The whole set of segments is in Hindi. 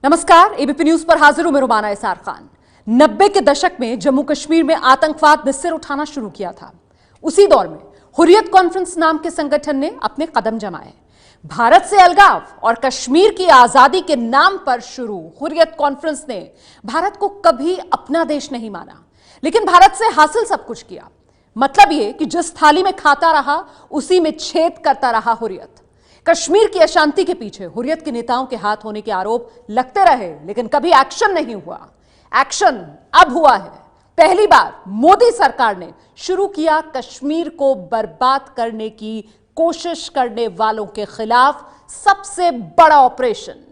नमस्कार, एबीपी न्यूज पर हाजिर हूं मैं रुमाना इसार खान। 90 के दशक में जम्मू कश्मीर में आतंकवाद ने सिर उठाना शुरू किया था। उसी दौर में हुर्रियत कॉन्फ्रेंस नाम के संगठन ने अपने कदम जमाए। भारत से अलगाव और कश्मीर की आजादी के नाम पर शुरू हुर्रियत कॉन्फ्रेंस ने भारत को कभी अपना देश नहीं माना, लेकिन भारत से हासिल सब कुछ किया। मतलब यह कि जिस थाली में खाता रहा उसी में छेद करता रहा हुर्रियत। कश्मीर की अशांति के पीछे हुर्रियत के नेताओं के हाथ होने के आरोप लगते रहे, लेकिन कभी एक्शन नहीं हुआ। एक्शन अब हुआ है। पहली बार मोदी सरकार ने शुरू किया कश्मीर को बर्बाद करने की कोशिश करने वालों के खिलाफ सबसे बड़ा ऑपरेशन।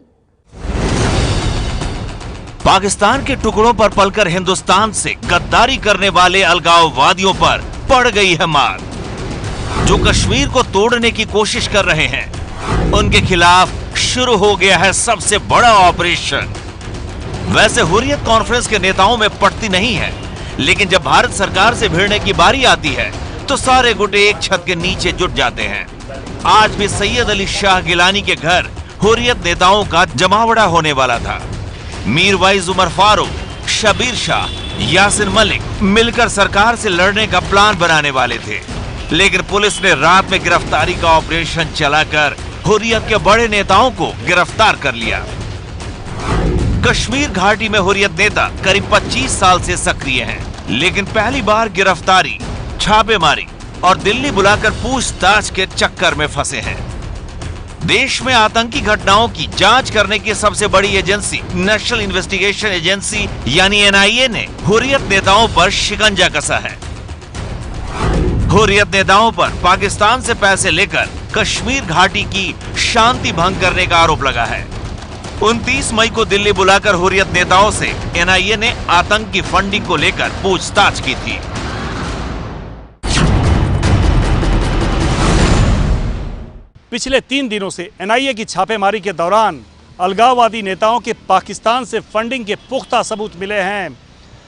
पाकिस्तान के टुकड़ों पर पलकर हिंदुस्तान से गद्दारी करने वाले अलगाववादियों पर पड़ गई है मार। जो कश्मीर को तोड़ने की कोशिश कर रहे हैं, उनके खिलाफ शुरू हो गया है सबसे बड़ा ऑपरेशन। वैसे हुर्रियत कॉन्फ्रेंस के नेताओं में पड़ती नहीं है, लेकिन जब भारत सरकार से भिड़ने की बारी आती है तो सारे गुटे एक छत के नीचे जुट जाते हैं। आज भी सैयद अली शाह गिलानी के घर हुर्रियत नेताओं का जमावड़ा होने वाला था। मीरवाइज उमर फारूक, शबीर शाह, यासिन मलिक मिलकर सरकार से लड़ने का प्लान बनाने वाले थे, लेकिन पुलिस ने रात में गिरफ्तारी का ऑपरेशन चलाकर हुर्रियत के बड़े नेताओं को गिरफ्तार कर लिया। कश्मीर घाटी में हुर्रियत नेता करीब 25 साल से सक्रिय हैं, लेकिन पहली बार गिरफ्तारी, छापेमारी और दिल्ली बुलाकर पूछताछ के चक्कर में फंसे हैं। देश में आतंकी घटनाओं की जांच करने की सबसे बड़ी एजेंसी नेशनल इन्वेस्टिगेशन एजेंसी यानी एनआईए ने हुर्रियत नेताओं पर शिकंजा कसा है। हुर्रियत नेताओं पर पाकिस्तान से पैसे लेकर कश्मीर घाटी की शांति भंग करने का आरोप लगा है। 29 मई को दिल्ली बुलाकर हुर्रियत नेताओं से एनआईए ने आतंकी फंडिंग को लेकर पूछताछ की थी। पिछले 3 दिनों से एनआईए की छापेमारी के दौरान अलगाववादी नेताओं के पाकिस्तान से फंडिंग के पुख्ता सबूत मिले हैं।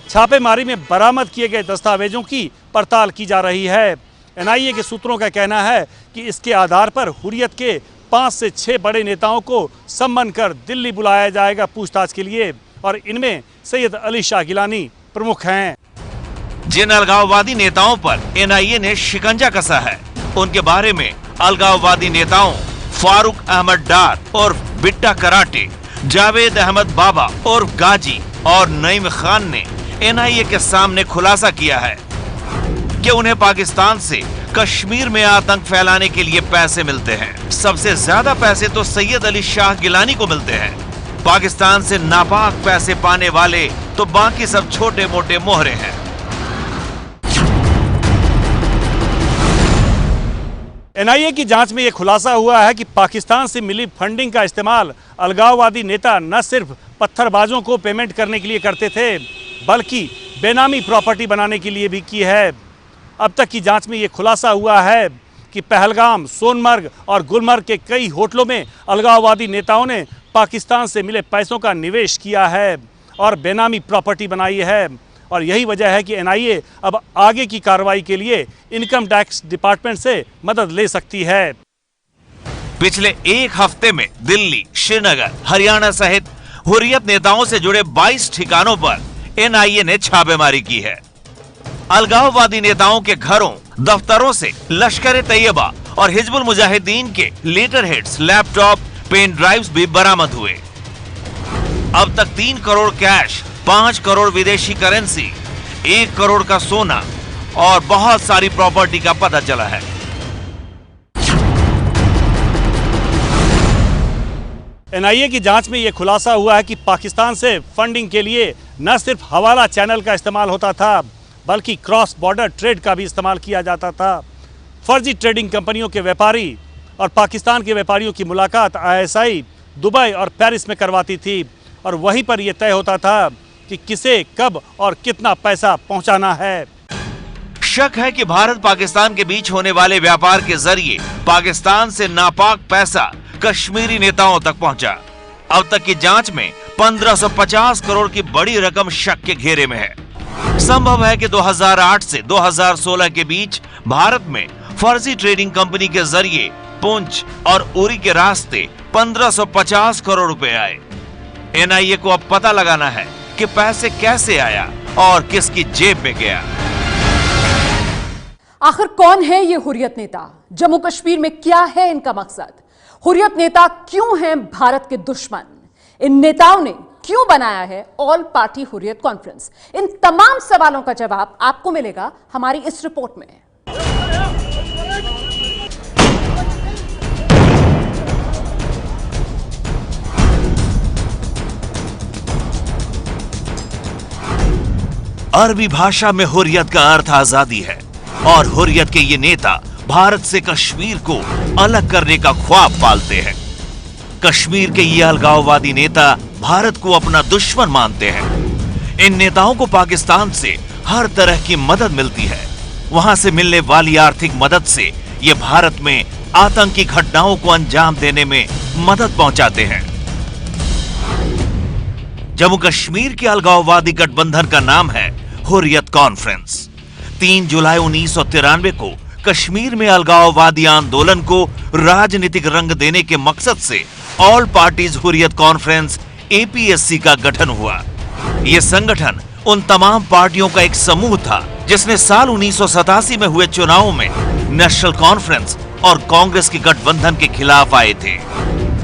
छापेमारी में बरामद किए गए दस्तावेजों की पड़ताल की जा रही है। एनआईए के सूत्रों का कहना है कि इसके आधार पर हुर्रियत के 5 से 6 बड़े नेताओं को सम्मन कर दिल्ली बुलाया जाएगा पूछताछ के लिए, और इनमें सैयद अली शाह गिलानी प्रमुख हैं। जिन अलगाववादी नेताओं पर एनआईए ने शिकंजा कसा है, उनके बारे में अलगाववादी नेताओं फारूक अहमद डार और बिट्टा कराटे, जावेद अहमद बाबा और गाजी और नईम खान ने एनआईए के सामने खुलासा किया है कि उन्हें पाकिस्तान से कश्मीर में आतंक फैलाने के लिए पैसे मिलते हैं। सबसे ज्यादा पैसे तो सैयद अली शाह गिलानी को मिलते हैं। पाकिस्तान से नापाक पैसे पाने वाले तो बाकी सब छोटे मोटे मोहरे हैं। एनआईए की जांच में यह खुलासा हुआ है कि पाकिस्तान से मिली फंडिंग का इस्तेमाल अलगाववादी नेता न सिर्फ पत्थरबाजों को पेमेंट करने के लिए करते थे, बल्कि बेनामी प्रॉपर्टी बनाने के लिए भी की है। अब तक की जांच में यह खुलासा हुआ है कि पहलगाम, सोनमर्ग और गुलमर्ग के कई होटलों में अलगाववादी नेताओं ने पाकिस्तान से मिले पैसों का निवेश किया है और बेनामी प्रॉपर्टी बनाई है, और यही वजह है कि एनआईए अब आगे की कार्रवाई के लिए इनकम टैक्स डिपार्टमेंट से मदद ले सकती है। पिछले एक हफ्ते में दिल्ली, श्रीनगर, हरियाणा सहित हुर्रियत नेताओं से जुड़े 22 ठिकानों पर एनआईए ने छापेमारी की है। अलगाववादी नेताओं के घरों, दफ्तरों से लश्कर-ए-तैयबा और हिजबुल मुजाहिदीन के letter heads, laptop, pen drives भी बरामद हुए। अब तक 3 करोड़ कैश, 5 करोड़ विदेशी करेंसी, 1 करोड़ का सोना और बहुत सारी प्रॉपर्टी का पता चला है। एनआईए की जांच में यह खुलासा हुआ है कि पाकिस्तान से फंडिंग के लिए न सिर्फ हवाला चैनल का इस्तेमाल होता था, बल्कि क्रॉस बॉर्डर ट्रेड का भी इस्तेमाल किया जाता था। फर्जी ट्रेडिंग कंपनियों के व्यापारी और पाकिस्तान के व्यापारियों की मुलाकात आईएसआई दुबई और पेरिस में करवाती थी, और वहीं पर यह तय होता था कि किसे कब और कितना पैसा पहुंचाना है। शक है कि भारत पाकिस्तान के बीच होने वाले व्यापार के जरिए पाकिस्तान से नापाक पैसा कश्मीरी नेताओं तक पहुंचा। अब तक की जांच में 1550 करोड़ की बड़ी रकम शक के घेरे में है। संभव है कि 2008 से 2016 के बीच भारत में फर्जी ट्रेडिंग कंपनी के जरिए पुंछ और उरी के रास्ते 1550 करोड़ रुपए आए। एनआईए को अब पता लगाना है कि पैसे कैसे आया और किसकी जेब में गया। आखिर कौन है ये हुर्रियत नेता? जम्मू कश्मीर में क्या है इनका मकसद? हुर्रियत नेता क्यों हैं भारत के दुश्मन? इन नेताओं ने क्यों बनाया है ऑल पार्टी हुर्रियत कॉन्फ्रेंस? इन तमाम सवालों का जवाब आपको मिलेगा हमारी इस रिपोर्ट में। अरबी भाषा में हुर्रियत का अर्थ आजादी है और हुर्रियत के ये नेता भारत से कश्मीर को अलग करने का ख्वाब पालते हैं। कश्मीर के ये अलगाववादी नेता भारत को अपना दुश्मन मानते हैं। इन नेताओं को पाकिस्तान से हर तरह की मदद मिलती है। वहां से मिलने वाली आर्थिक मदद से ये भारत में आतंकी घटनाओं को अंजाम देने में मदद पहुंचाते हैं। जम्मू कश्मीर के अलगाववादी गठबंधन का नाम है हुर्रियत कॉन्फ्रेंस। 3 जुलाई 1993 को कश्मीर में अलगाववादी आंदोलन को राजनीतिक रंग देने के मकसद से all parties Hurriyat conference APSC का गठन हुआ। यह संगठन उन तमाम पार्टियों का एक समूह था जिसने साल 1987 में हुए चुनावों में नेशनल कॉन्फ्रेंस और कांग्रेस के गठबंधन के खिलाफ आए थे।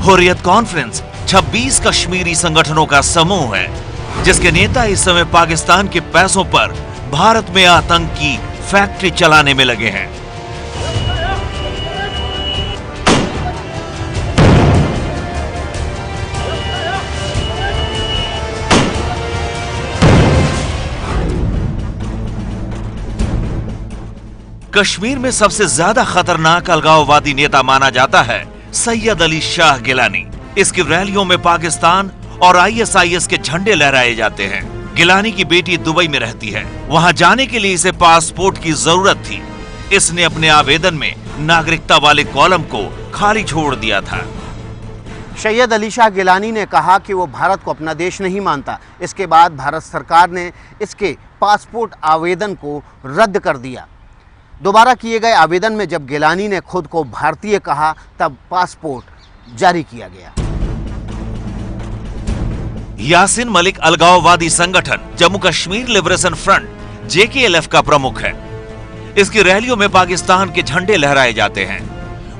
हुर्रियत कॉन्फ्रेंस 26 कश्मीरी संगठनों का समूह है जिसके नेता इस समय पाकिस्तान के पैसों पर भारत में आतंक की फैक्ट्री चलाने में लगे हैं। कश्मीर में सबसे ज्यादा खतरनाक अलगाववादी नेता माना जाता है सैयद अली शाह गिलानी। इसकी रैलियों में पाकिस्तान और ISIS के झंडे लहराए जाते हैं। गिलानी की बेटी दुबई में रहती है। वहां जाने के लिए इसे पासपोर्ट की जरूरत थी। इसने अपने आवेदन में नागरिकता वाले कॉलम को खाली छोड़ दिया था। सैयद अली शाह गिलानी ने कहा कि वो भारत को अपना देश नहीं मानता। इसके बाद भारत सरकार ने इसके पासपोर्ट आवेदन को रद्द कर दिया। दोबारा किए गए आवेदन में जब गिलानी ने खुद को भारतीय कहा तब पासपोर्ट जारी किया गया। यासिन मलिक अलगाववादी संगठन Jammu Kashmir liberation front JKLF का प्रमुख है। इसकी रैलियों में पाकिस्तान के झंडे लहराए जाते हैं।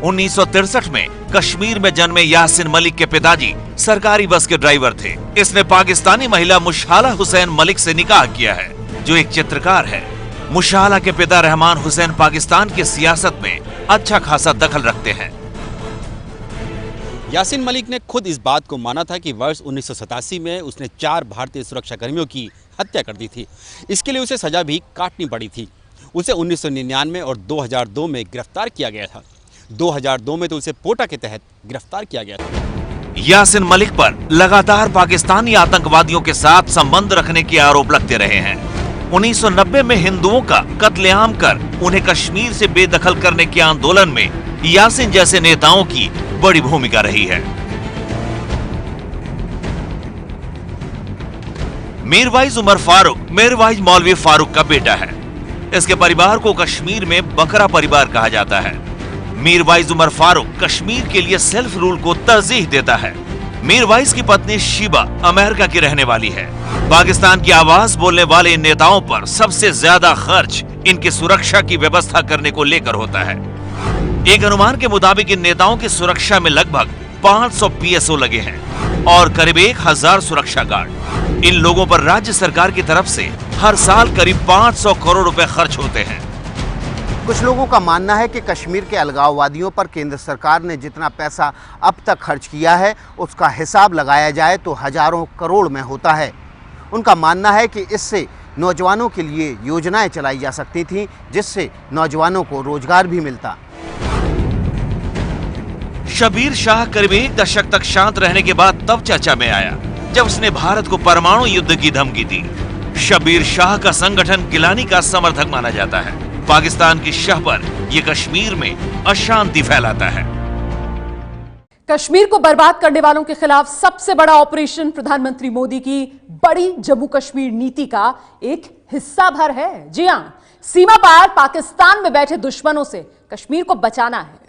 1963 में कश्मीर में जन्मे यासिन मलिक के पिताजी सरकारी बस के ड्राइवर थे। इसने पाकिस्तानी महिला मुशाला हुसैन मलिक से निकाह किया है जो एक चित्रकार है। मुशाला के पिता रहमान हुसैन पाकिस्तान की सियासत में अच्छा खासा दखल रखते हैं। यासिन मलिक ने खुद इस बात को माना था कि वर्ष 1987 में उसने 4 भारतीय सुरक्षा कर्मियों की हत्या कर दी थी। इसके लिए उसे सजा भी काटनी पड़ी थी। उसे 1999 और 2002 में गिरफ्तार किया गया था। 2002 में तो उसे पोटा के तहत गिरफ्तार किया गया था। यासिन मलिक पर लगातार पाकिस्तानी आतंकवादियों के साथ संबंध रखने के आरोप लगते रहे हैं। 1990 में हिंदुओं का कत्लेआम कर उन्हें कश्मीर से बेदखल करने के आंदोलन में यासिन जैसे नेताओं की बड़ी भूमिका रही है। मीरवाइज उमर फारूक मीरवाइज मौलवी फारूक का बेटा है। इसके परिवार को कश्मीर में बकरा परिवार कहा जाता है। मीरवाइज उमर फारूक कश्मीर के लिए सेल्फ रूल को तरजीह देता है। मीरवाइज की पत्नी शीबा अमेरिका की रहने वाली है। पाकिस्तान की आवाज बोलने वाले इन नेताओं पर सबसे ज्यादा खर्च इनकी सुरक्षा की व्यवस्था करने को लेकर होता है। एक अनुमान के मुताबिक इन नेताओं की सुरक्षा में लगभग 500 PSO लगे हैं और करीब 1000 सुरक्षा गार्ड। इन लोगों पर राज्य सरकार की तरफ से हर साल करीब 500 करोड़ रुपए खर्च होते हैं। कुछ लोगों का मानना है कि कश्मीर के अलगाववादियों पर केंद्र सरकार ने जितना पैसा अब तक खर्च किया है उसका हिसाब लगाया जाए तो हजारों करोड़ में होता है। उनका मानना है कि इससे नौजवानों के लिए योजनाएं चलाई जा सकती थीं जिससे नौजवानों को रोजगार भी मिलता। शबीर शाह करीब 1 दशक तक शांत रहने के बाद तब चर्चा में आया जब उसने भारत को परमाणु युद्ध की धमकी दी। शबीर शाह का संगठन गिलानी का समर्थक माना जाता है। पाकिस्तान की शह पर यह कश्मीर में अशांति फैलाता है। कश्मीर को बर्बाद करने वालों के खिलाफ सबसे बड़ा ऑपरेशन प्रधानमंत्री मोदी की बड़ी जम्मू कश्मीर नीति का एक हिस्सा भर है। जी हां, सीमा पार पाकिस्तान में बैठे दुश्मनों से कश्मीर को बचाना है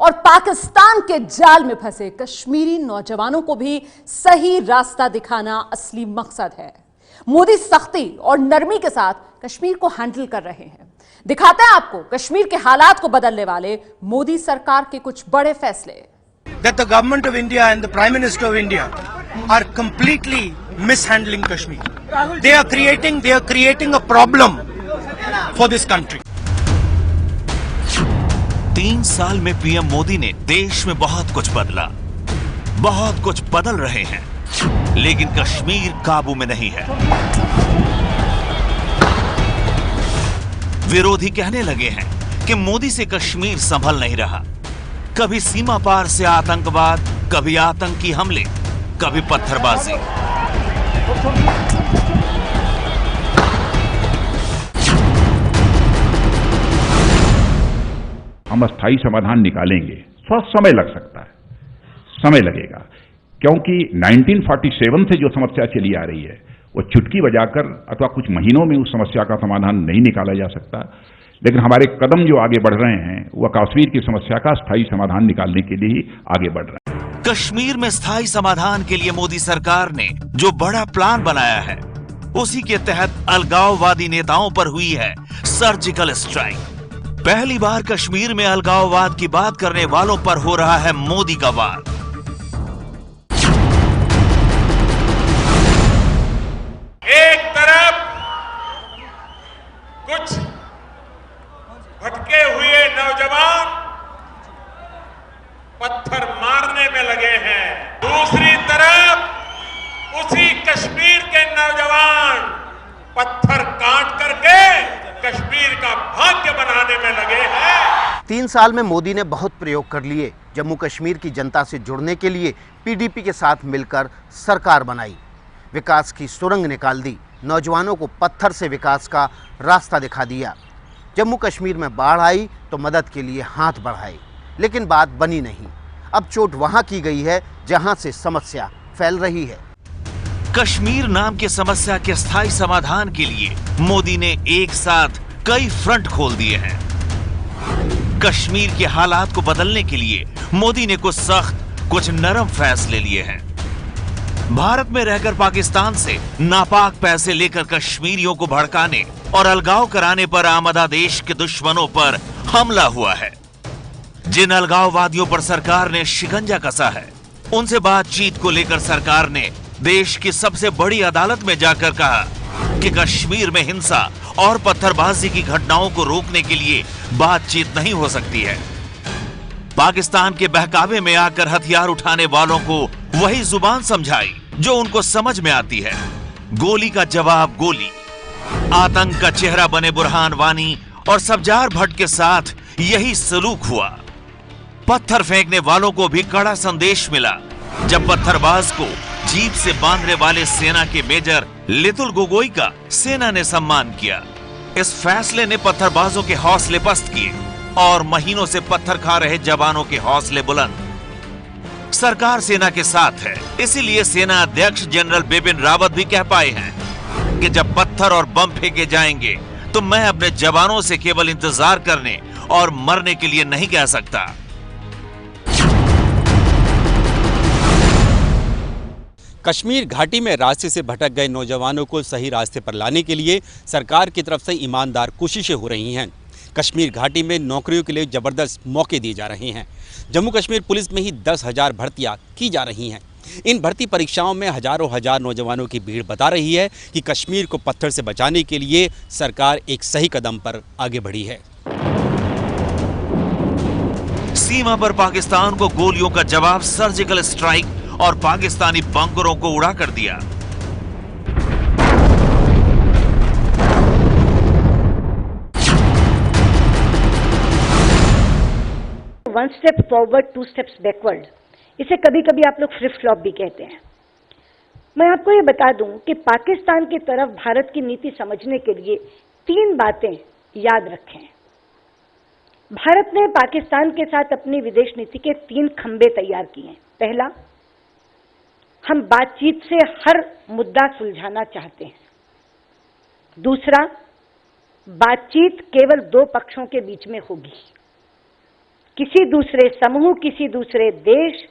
और पाकिस्तान के जाल में फंसे कश्मीरी नौजवानों को भी सही रास्ता दिखाना असली मकसद है। मोदी सख्ती और नरमी के साथ कश्मीर को हैंडल कर रहे हैं। दिखाते हैं आपको कश्मीर के हालात को बदलने वाले मोदी सरकार के कुछ बड़े फैसले। That the government of India and the Prime Minister of India are completely mishandling Kashmir. They are creating a problem for this country. 3 साल में पीएम मोदी ने देश में बहुत कुछ बदला, बहुत कुछ बदल रहे हैं, लेकिन कश्मीर काबू में नहीं है। विरोधी कहने लगे हैं कि मोदी से कश्मीर संभल नहीं रहा। कभी सीमा पार से आतंकवाद, कभी आतंकी हमले, कभी पत्थरबाजी। हम अस्थायी समाधान निकालेंगे, थोड़ा समय लग सकता है, समय लगेगा, क्योंकि 1947 से जो समस्या चली आ रही है वो चुटकी बजाकर अथवा कुछ महीनों में उस समस्या का समाधान नहीं निकाला जा सकता। लेकिन हमारे कदम जो आगे बढ़ रहे हैं वह कश्मीर की समस्या का स्थायी समाधान निकालने के लिए ही आगे बढ़ रहे हैं। कश्मीर में स्थायी समाधान के लिए मोदी सरकार ने जो बड़ा प्लान बनाया है, उसी के तहत अलगाववादी नेताओं पर हुई है सर्जिकल स्ट्राइक। पहली बार कश्मीर में अलगाववाद की बात करने वालों पर हो रहा है मोदी का वार। एक तरफ कुछ भटके हुए नौजवान पत्थर मारने में लगे हैं, दूसरी तरफ उसी कश्मीर के नौजवान पत्थर काट करके कश्मीर का भाग्य बनाने में लगे हैं। 3 साल में मोदी ने बहुत प्रयोग कर लिए। जम्मू कश्मीर की जनता से जुड़ने के लिए पीडीपी के साथ मिलकर सरकार बनाई, विकास की सुरंग निकाल दी, नौजवानों को पत्थर से विकास का रास्ता दिखा दिया। जम्मू कश्मीर में बाढ़ आई तो मदद के लिए हाथ बढ़ाए, लेकिन बात बनी नहीं। अब चोट वहां की गई है जहां से समस्या फैल रही है। कश्मीर नाम की समस्या के स्थायी समाधान के लिए मोदी ने एक साथ कई फ्रंट खोल दिए हैं। कश्मीर के हालात को बदलने के लिए मोदी ने कुछ सख्त, कुछ नरम फैसले लिए हैं। भारत में रहकर पाकिस्तान से नापाक पैसे लेकर कश्मीरियों को भड़काने और अलगाव कराने पर आमदा देश के दुश्मनों पर हमला हुआ है। जिन अलगाववादियों पर सरकार ने शिकंजा कसा है, उनसे बातचीत को लेकर सरकार ने देश की सबसे बड़ी अदालत में जाकर कहा कि कश्मीर में हिंसा और पत्थरबाजी की घटनाओं को रोकने के लिए बातचीत नहीं हो सकती है। पाकिस्तान के बहकावे में आकर हथियार उठाने वालों को वही जुबान समझाई जो उनको समझ में आती है। गोली का जवाब गोली। आतंक का चेहरा बने बुरहान वानी और सब्जार भट्ट के साथ यही सलूक हुआ। पत्थर फेंकने वालों को भी कड़ा संदेश मिला जब पत्थरबाज को जीप से बांधने वाले सेना के मेजर लितुल गोगोई का सेना ने सम्मान किया। इस फैसले ने पत्थरबाजों के हौसले पस्त किए और महीनों से पत्थर खा रहे जवानों के हौसले बुलंद। सरकार सेना के साथ है, इसीलिए सेना अध्यक्ष जनरल बिपिन रावत भी कह पाए हैं कि जब पत्थर और बम फेंके जाएंगे तो मैं अपने जवानों से केवल इंतजार करने और मरने के लिए नहीं कह सकता। कश्मीर घाटी में रास्ते से भटक गए नौजवानों को सही रास्ते पर लाने के लिए सरकार की तरफ से ईमानदार कोशिशें हो रही हैं। कश्मीर घाटी में नौकरियों के लिए ज़बरदस्त मौके दिए जा रहे हैं। जम्मू कश्मीर पुलिस में ही 10,000 भर्तियां की जा रही हैं। इन भर्ती परीक्षाओं में हजारों हजार नौजवानों की भीड़ बता रही है कि कश्मीर को पत्थर से बचाने के लिए सरकार एक सही कदम पर आगे बढ़ी है। सीमा पर पाकिस्तान को गोलियों का जवाब सर्जिकल स्ट्राइक और पाकिस्तानी बंकरों को उड़ा कर दिया। One step forward, 2 steps backward, इसे कभी कभी आप लोग फ्लिप फ्लॉप भी कहते हैं। मैं आपको ये बता दूं कि पाकिस्तान की तरफ भारत की नीति समझने के लिए 3 बातें याद रखें। भारत ने पाकिस्तान के साथ अपनी विदेश नीति के 3 खंबे तैयार किए हैं। पहला, हम बातचीत से हर मुद्दा सुलझाना चाहते हैं। दूसरा, बातचीत केवल 2 पक्षों के बीच में होगी। किसी दूसरे समूह, किसी दूसरे देश,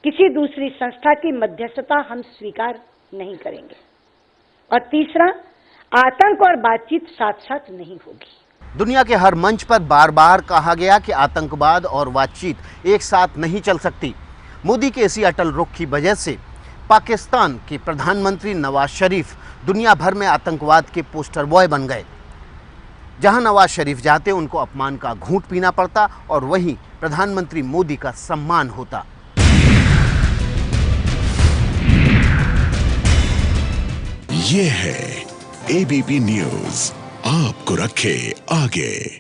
किसी दूसरी संस्था की मध्यस्थता हम स्वीकार नहीं करेंगे। और तीसरा, आतंक और बातचीत साथ साथ नहीं होगी। दुनिया के हर मंच पर बार बार कहा गया कि आतंकवाद और बातचीत एक साथ नहीं चल सकती। मोदी के इसी अटल रुख की वजह से पाकिस्तान के प्रधानमंत्री नवाज शरीफ दुनिया भर में आतंकवाद के पोस्टर बॉय बन गए। जहां नवाज शरीफ जाते उनको अपमान का घूंट पीना पड़ता और वहीं प्रधानमंत्री मोदी का सम्मान होता। ये है एबीपी न्यूज़, आपको रखे आगे।